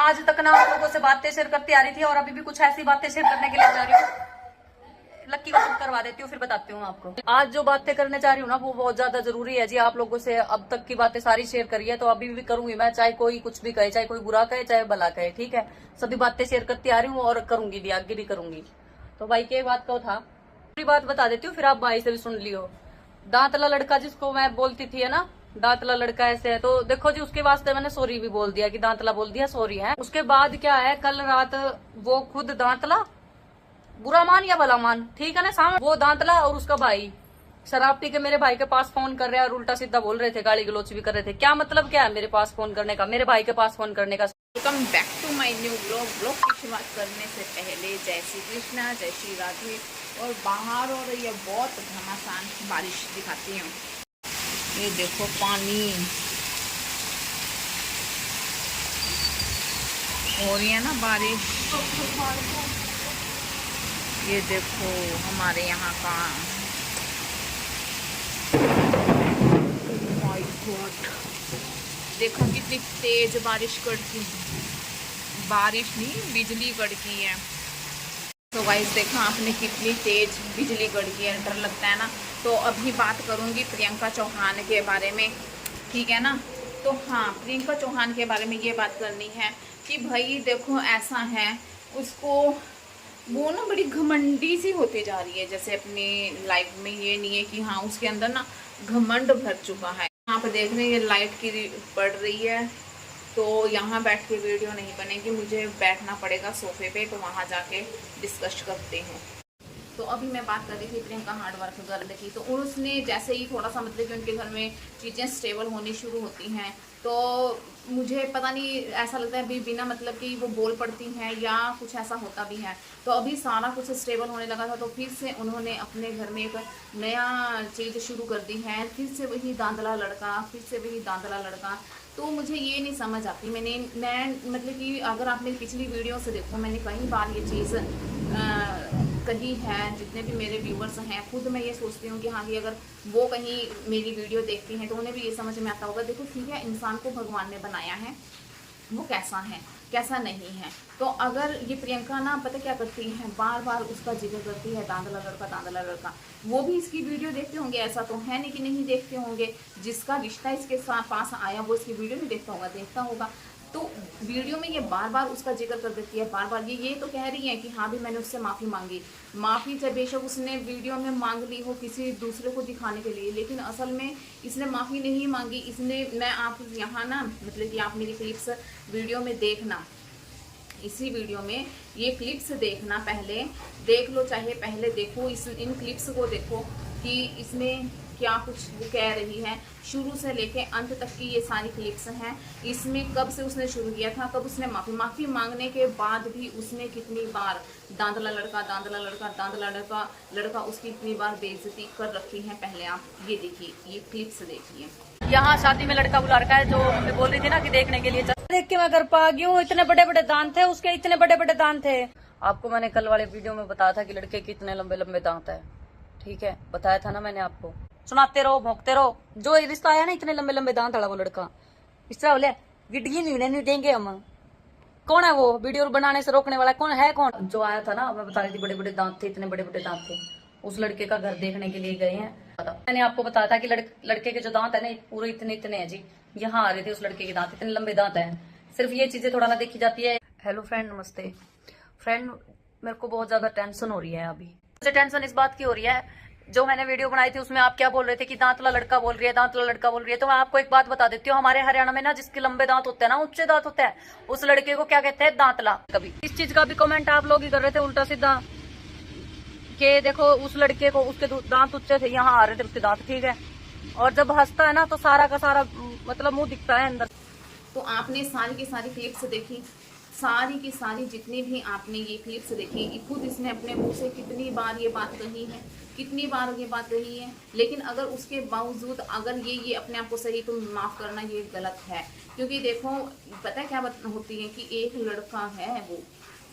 आज तक ना आप लोगों से बातें शेयर करती आ रही थी और अभी भी कुछ ऐसी बातें शेयर करने के लिए जा रही हूँ। लक्की को चुप करवा देती हूँ, फिर बताती हूँ आपको। आज जो बातें करने जा रही हूँ ना वो बहुत ज्यादा जरूरी है जी। आप लोगों से अब तक की बातें सारी शेयर करी है तो अभी भी करूंगी मैं, चाहे कोई कुछ भी कहे, चाहे कोई बुरा कहे चाहे भला कहे, ठीक है। सभी बातें शेयर करती आ रही हूँ और करूंगी भी, आगे भी करूंगी। तो भाई की बात को था, पूरी बात बता देती हूँ, फिर आप भाई से भी सुन लियो। दांतला लड़का जिसको मैं बोलती थी है ना, दांतला लड़का ऐसे है, तो देखो जी उसके वास्ते मैंने सॉरी भी बोल दिया कि दांतला बोल दिया, सॉरी है। उसके बाद क्या है, कल रात वो खुद दांतला, बुरा मान या भला मान, ठीक है ना, सामने वो दांतला और उसका भाई शराब पी के मेरे भाई के पास फोन कर रहे हैं और उल्टा सीधा बोल रहे थे, गाली गलोच भी कर रहे थे। क्या मतलब क्या है मेरे पास फोन करने का, मेरे भाई के पास फोन करने का। Welcome back to my new blog. Blog की शुरुआत करने से पहले जय श्री कृष्णा, जय श्री राधे। और बाहर हो रही है बहुत घमासान बारिश, दिखाती हूँ। ये देखो पानी हो रही है ना बारिश, ये देखो हमारे यहाँ का। माय गॉड, देखो कितनी तेज बारिश कड़की, बारिश नहीं बिजली कड़की है। तो गाइस देखो आपने कितनी तेज बिजली कड़की है, डर लगता है ना। तो अभी बात करूंगी प्रियंका चौहान के बारे में, ठीक है ना। तो हाँ, प्रियंका चौहान के बारे में ये बात करनी है कि भाई देखो ऐसा है, उसको वो ना बड़ी घमंडी सी होती जा रही है, जैसे अपनी लाइफ में ये नहीं है कि हाँ उसके अंदर ना घमंड भर चुका है। यहाँ पे देख रहे हैं ये लाइट की पड़ रही है, तो यहाँ बैठ के वीडियो नहीं बनेगी, मुझे बैठना पड़ेगा सोफे पे, तो वहाँ जाके डिस्कस करते हैं। तो अभी मैं बात कर रही थी प्रियंका हार्ड वर्क गर्ल की। तो उसने जैसे ही थोड़ा सा मतलब कि उनके घर में चीज़ें स्टेबल होनी शुरू होती हैं, तो मुझे पता नहीं ऐसा लगता है अभी बिना मतलब कि वो बोल पड़ती हैं या कुछ ऐसा होता भी है। तो अभी सारा कुछ स्टेबल होने लगा था, तो फिर से उन्होंने अपने घर में एक नया चीज़ शुरू कर दी है, फिर से वही दांतला लड़का, फिर से वही दांतला लड़का। तो मुझे ये नहीं समझ आती। मैं मतलब कि अगर आपने पिछली वीडियो से देखो, मैंने कई बार ये चीज़ कही है, जितने भी मेरे व्यूवर्स हैं, खुद मैं ये सोचती हूँ कि हाँ कि अगर वो कहीं मेरी वीडियो देखती हैं तो उन्हें भी ये समझ में आता होगा। देखो ठीक है, इंसान को भगवान ने बनाया है, वो कैसा है कैसा नहीं है। तो अगर ये प्रियंका ना पता क्या करती है, बार बार उसका जिक्र करती है, दांतला लड़का दांतला लड़का। वो भी इसकी वीडियो देखते होंगे, ऐसा तो है नहीं कि नहीं देखते होंगे। जिसका रिश्ता इसके साथ पास आया वो इसकी वीडियो नहीं देखता होगा, देखता होगा। तो वीडियो में ये बार बार उसका जिक्र कर देती है, बार बार ये तो कह रही है कि हाँ भी मैंने उससे माफ़ी मांगी। माफ़ी जब बेशक उसने वीडियो में मांग ली हो किसी दूसरे को दिखाने के लिए, लेकिन असल में इसने माफ़ी नहीं मांगी। इसने, मैं आप यहाँ ना मतलब कि आप मेरी क्लिप्स वीडियो में देखना, इसी वीडियो में ये क्लिप्स देखना, पहले देख लो, चाहे पहले देखो, इन क्लिप्स को देखो कि इसमें क्या कुछ वो कह रही है। शुरू से लेके अंत तक की ये सारी क्लिप्स हैं। इसमें कब से उसने शुरू किया था, कब उसने माफ़ी मांगने के बाद भी उसने कितनी बार दांतला लड़का दांतला लड़का दांतला लड़का लड़का उसकी कितनी बार बेइज्जती कर रखी है। पहले आप ये देखिए, ये क्लिप्स देखिए। यहाँ शादी में लड़का बुला रखा है, जो मैं बोल रही थी ना कि देखने के लिए, देख के मैं घर पा गई हूँ। इतने बड़े बड़े दांत थे उसके, इतने बड़े बड़े दांत थे। आपको मैंने कल वाले वीडियो में बताया था कि लड़के के इतने लंबे लंबे दांत है, ठीक है, बताया था ना मैंने आपको। सुनाते रहो, भोंकते रहो। जो रिश्ता आया ना इतने लंबे लंबे दांत वाला वो लड़का, इस तरह बोले गिड्डी नहीं देंगे हम। कौन है वो वीडियो बनाने से रोकने वाला, कौन है? कौन जो आया था ना, मैं बता रही थी बड़े बड़े दांत थे, इतने बड़े बड़े दांत थे। उस लड़के का घर देखने के लिए गए हैं। मैंने आपको बताया था कि लड़के के जो दांत है ना पूरे इतने इतने हैं जी। यहाँ आ रहे थे उस लड़के के दांत, इतने लंबे दांत हैं। सिर्फ ये चीजें थोड़ा ना देखी जाती है। हेलो फ्रेंड, नमस्ते फ्रेंड। मेरे को बहुत ज्यादा टेंशन हो रही है अभी। मुझे टेंशन इस बात की हो रही है, जो मैंने वीडियो बनाई थी उसमें आप क्या बोल रहे थे कि दांतला लड़का बोल रही है, दांतला लड़का बोल रही है। तो मैं आपको एक बात बता देती हूँ, हमारे हरियाणा में ना जिसके लंबे दांत होते हैं ना, ऊंचे दांत होते हैं, उस लड़के को क्या कहते हैं? दांतला। कभी इस चीज का भी कमेंट आप लोग ही कर रहे थे उल्टा सीधा, कि देखो उस लड़के को उसके दांत ऊंचे थे, यहाँ आ रहे थे उसके दांत, ठीक है। और जब हंसता है ना तो सारा का सारा मतलब मुंह दिखता है अंदर। तो आपने सारी की सारी क्लिप्स देखी, सारी की सारी जितनी भी आपने ये क्लिप्स देखी, खुद इसने अपने मुंह से कितनी बार ये बात कही है, कितनी बार ये बात कही है। लेकिन अगर उसके बावजूद अगर ये अपने आप को सही, तो माफ़ करना ये गलत है। क्योंकि देखो पता है क्या बात होती है कि एक लड़का है,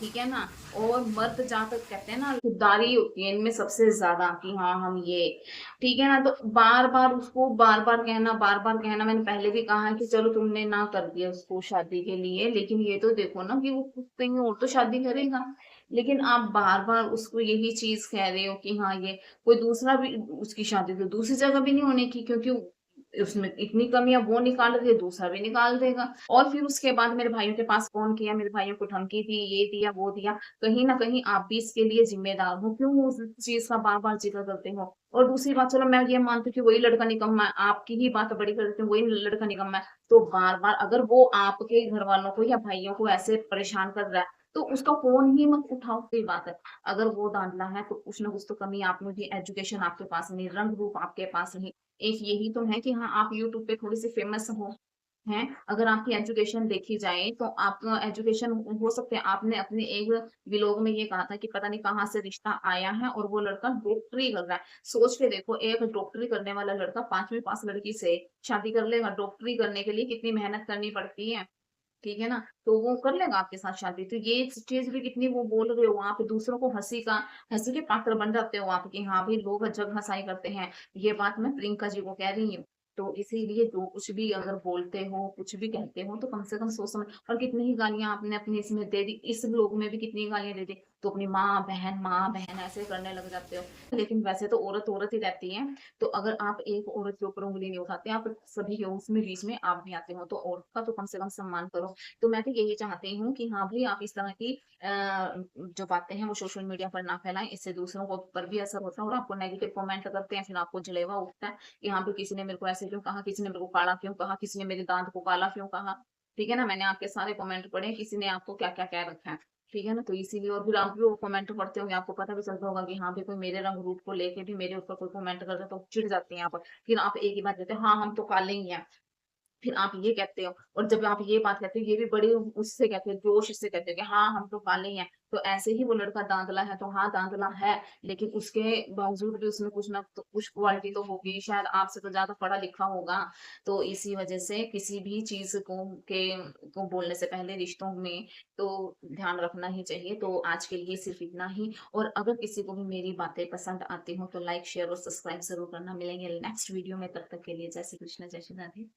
ठीक है ना। और मर्द जहाँ तक कहते हैं ना, खुददारी होती है इनमें सबसे ज्यादा कि हाँ हम ये, ठीक है ना। तो बार बार उसको बार बार कहना, बार बार कहना, मैंने पहले भी कहा है कि चलो तुमने ना कर दिया उसको शादी के लिए, लेकिन ये तो देखो ना कि वो कहीं और तो शादी करेगा, लेकिन आप बार बार उसको यही चीज कह रहे हो कि हाँ ये कोई दूसरा भी, उसकी शादी तो दूसरी जगह भी नहीं होने की, क्योंकि उसमें इतनी कमियां वो निकाल रही है, दूसरा भी निकाल देगा। और फिर उसके बाद मेरे भाइयों के पास फोन किया, मेरे भाइयों को धमकी दी, ये दिया वो दिया। कहीं ना कहीं आप भी इसके लिए जिम्मेदार हो, क्यों उस चीज का बार बार जिक्र करते हो। और दूसरी बात, चलो मैं ये मानती हूँ कि वही लड़का निकम्मा है, आपकी ही बात बड़ी करते हैं, वही लड़का निकम्मा है, तो बार बार अगर वो आपके घर वालों को या भाइयों को ऐसे परेशान कर रहा है, तो उसका फोन ही मत उठाओ, कोई बात है। अगर वो डांटना है तो कुछ ना कुछ तो कमी आप में भी, एजुकेशन आपके पास नहीं, रंग रूप आपके पास नहीं। एक यही तो है कि हाँ आप यूट्यूब पे थोड़ी सी फेमस हैं। अगर आपकी एजुकेशन देखी जाए तो आपका एजुकेशन हो सकता है, आपने अपने एक व्लॉग में ये कहा था कि पता नहीं कहाँ से रिश्ता आया है और वो लड़का डॉक्टरी कर रहा है। सोच के देखो, एक डॉक्टरी करने वाला लड़का 5वीं पास लड़की से शादी कर लेगा। डॉक्टरी करने के लिए कितनी मेहनत करनी पड़ती है, ठीक है ना। तो वो कर लेगा आपके साथ शादी। तो ये चीज भी कितनी वो बोल रहे हो आप, दूसरों को हंसी के पात्र बन जाते हो आप कि हाँ भाई लोग जग हंसाई करते हैं। ये बात मैं प्रियंका जी को कह रही हूँ। तो इसीलिए जो कुछ भी अगर बोलते हो, कुछ भी कहते हो, तो कम से कम सोच समझ। और कितनी ही गालियां आपने अपने इसमें दे दी, इस लोग में भी कितनी गालियां दे दी। तो अपनी माँ बहन ऐसे करने लग जाते हो। लेकिन वैसे तो औरत औरत ही रहती है। तो अगर आप एक औरत के ऊपर उंगली नहीं उठाते, आप सभी के उसमें बीच में आप भी आते हो, तो औरत का तो कम से कम सम्मान करो। तो मैं तो यही चाहती हूँ कि हाँ भाई आप इस तरह की जो बातें हैं वो सोशल मीडिया पर ना फैलाएं, इससे दूसरों को पर भी असर होता है। और आपको नेगेटिव कमेंट करते हैं, फिर आपको जलेवा उठता है कि हाँ भाई किसी ने मेरे को ऐसे क्यों कहा, किसी ने मेरे को काला क्यों कहा, किसी ने मेरे दांत को काला क्यों कहा। ठीक है ना, मैंने आपके सारे कमेंट पढ़े, किसी ने आपको क्या क्या कह रखा है। ठीक है ना, तो इसीलिए। और फिर आप भी वो कमेंट पढ़ते होंगे, आपको पता भी चलता होगा कि हाँ भाई कोई मेरे रंग रूप को लेके भी मेरे ऊपर कोई कमेंट करता है तो चिढ़ जाती हैं आप। फिर आप एक ही बात कहते हैं, हाँ हम तो काले ही हैं। फिर आप ये कहते हो, और जब आप ये बात कहते हो, ये भी बड़े उससे कहते हो, जोश से कहते हो कि हाँ हम तो काले ही हैं। तो ऐसे ही वो लड़का दांतला है, तो हाँ दांतला है, लेकिन उसके बावजूद भी उसमें कुछ ना तो कुछ क्वालिटी तो होगी, शायद आपसे तो ज्यादा पढ़ा लिखा होगा। तो इसी वजह से किसी भी चीज को बोलने से पहले रिश्तों में तो ध्यान रखना ही चाहिए। तो आज के लिए सिर्फ इतना ही। और अगर किसी को भी मेरी बातें पसंद आती हो तो लाइक शेयर और सब्सक्राइब जरूर करना। मिलेंगे नेक्स्ट वीडियो में, तब तक के लिए जय श्री कृष्ण, जय श्री राधे।